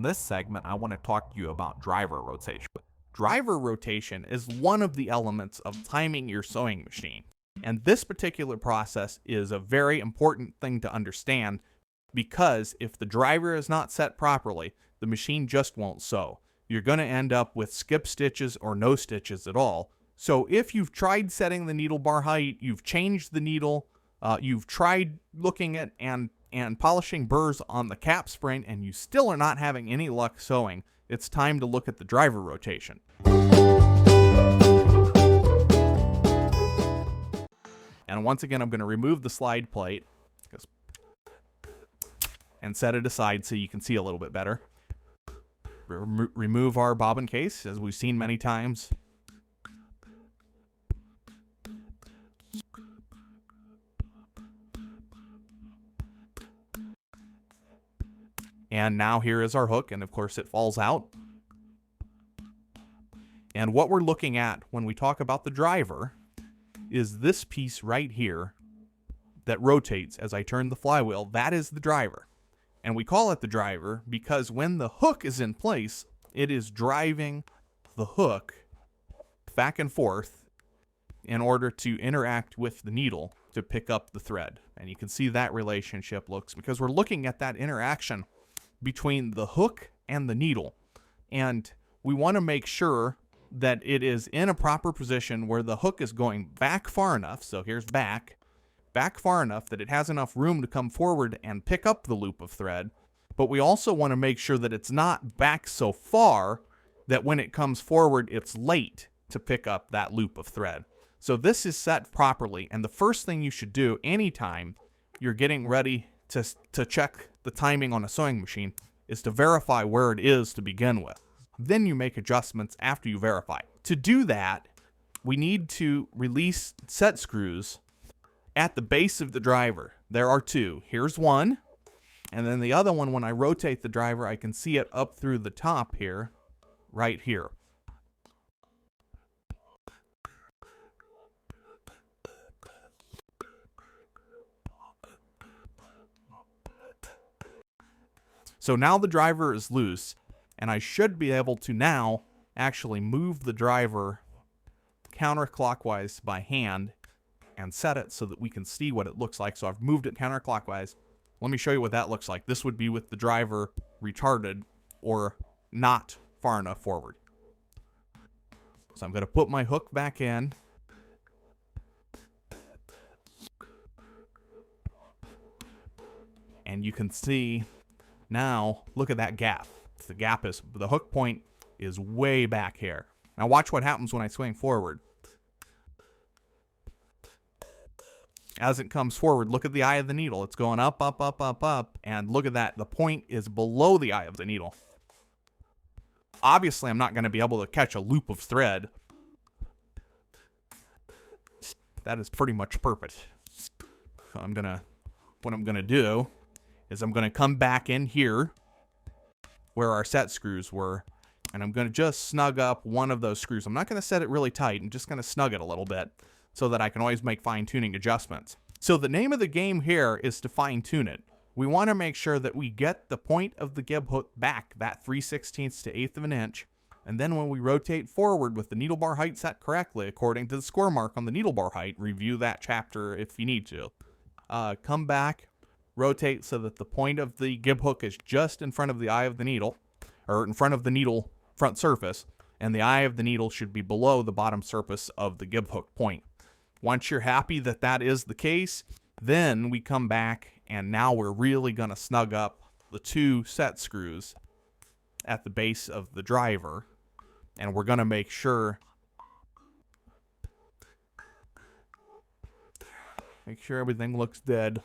this segment, I want to talk to you about driver rotation. Driver rotation is one of the elements of timing your sewing machine. And this particular process is a very important thing to understand because if the driver is not set properly, the machine just won't sew. You're going to end up with skip stitches or no stitches at all. So if you've tried setting the needle bar height, you've changed the needle, you've tried looking at and polishing burrs on the cap spring, and you still are not having any luck sewing, it's time to look at the driver rotation. And once again, I'm going to remove the slide plate and set it aside so you can see a little bit better. Remove our bobbin case, as we've seen many times. And now here is our hook, and of course it falls out. And what we're looking at when we talk about the driver is this piece right here that rotates as I turn the flywheel. That is the driver. And we call it the driver because when the hook is in place, it is driving the hook back and forth in order to interact with the needle to pick up the thread. And you can see that relationship looks, because we're looking at that interaction between the hook and the needle. And we want to make sure that it is in a proper position where the hook is going back far enough. So here's back far enough that it has enough room to come forward and pick up the loop of thread. But we also want to make sure that it's not back so far that when it comes forward, it's late to pick up that loop of thread. So this is set properly. And the first thing you should do anytime you're getting ready to check the timing on a sewing machine is to verify where it is to begin with. Then you make adjustments after you verify. To do that, we need to release set screws at the base of the driver. There are two. Here's one, and then the other one, when I rotate the driver, I can see it up through the top here, right here. So now the driver is loose, and I should be able to now actually move the driver counterclockwise by hand and set it so that we can see what it looks like. So I've moved it counterclockwise. Let me show you what that looks like. This would be with the driver retarded or not far enough forward. So I'm going to put my hook back in. And you can see now, look at that gap. The gap is, the hook point is way back here. Now watch what happens when I swing forward. As it comes forward, look at the eye of the needle. It's going up, up, up, up, up. And look at that. The point is below the eye of the needle. Obviously, I'm not going to be able to catch a loop of thread. That is pretty much perfect. So what I'm going to do is I'm going to come back in here where our set screws were, and I'm going to just snug up one of those screws. I'm not going to set it really tight. I'm just going to snug it a little bit so that I can always make fine-tuning adjustments. So the name of the game here is to fine-tune it. We want to make sure that we get the point of the gib hook back that 3/16 to 1/8 of an inch, and then when we rotate forward with the needle bar height set correctly according to the score mark on the needle bar height, review that chapter if you need to. Come back, rotate so that the point of the gib hook is just in front of the eye of the needle, or in front of the needle front surface, and the eye of the needle should be below the bottom surface of the gib hook point. Once you're happy that that is the case, then we come back, and now we're really going to snug up the two set screws at the base of the driver, and we're going to make sure everything looks dead.